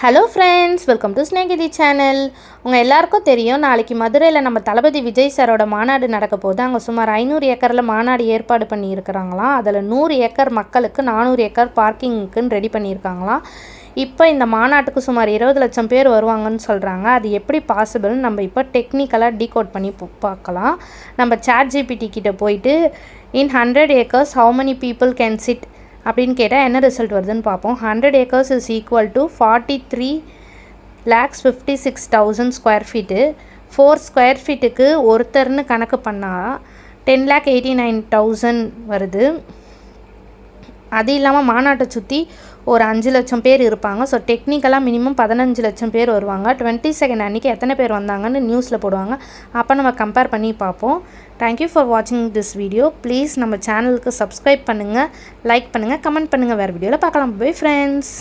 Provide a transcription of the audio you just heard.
Hello friends, welcome to Snehithi channel. உங்கள் எல்லாருக்கும் தெரியும், நாளைக்கு மதுரையில் நம்ம தளபதி விஜய் சாரோட மாநாடு நடக்க போகுது. அங்கே சுமார் 500 ஏக்கரில் மாநாடு ஏற்பாடு பண்ணியிருக்கிறாங்களாம். அதில் 100 ஏக்கர் மக்களுக்கு 400 ஏக்கர் பார்க்கிங்க்குன்னு ரெடி பண்ணியிருக்காங்களாம். இப்போ இந்த மாநாட்டுக்கு சுமார் 20 லட்சம் பேர் வருவாங்கன்னு சொல்கிறாங்க. அது எப்படி பாசிபிள்னு நம்ம இப்போ டெக்னிக்கலாக டீகோட் பண்ணி பார்க்கலாம். நம்ம ChatGPT கிட்ட போயிட்டு இன் 100 acres how many people can sit அப்படின்னு கேட்டால் என்ன ரிசல்ட் வருதுன்னு பார்ப்போம். 100 acres is equal to 43,56,000 square feet. 4 square ஃபீட்டுக்கு ஒருத்தர்னு கணக்கு பண்ணால் 10,89,000 வருது. அது இல்லாமல் மாநாட்டை சுற்றி ஒரு 5 லட்சம் பேர் இருப்பாங்க. ஸோ டெக்னிக்கலாக மினிமம் 15 லட்சம் பேர் வருவாங்க. 22 அன்றைக்கி எத்தனை பேர் வந்தாங்கன்னு நியூஸில் போடுவாங்க. அப்போ நம்ம கம்பேர் பண்ணி பார்ப்போம். தேங்க்யூ ஃபார் வாட்சிங் திஸ் வீடியோ. ப்ளீஸ் நம்ம சேனலுக்கு சப்ஸ்கிரைப் பண்ணுங்கள், லைக் பண்ணுங்கள், கமெண்ட் பண்ணுங்கள். வேறு வீடியோவில் பார்க்கலாம். Bye friends.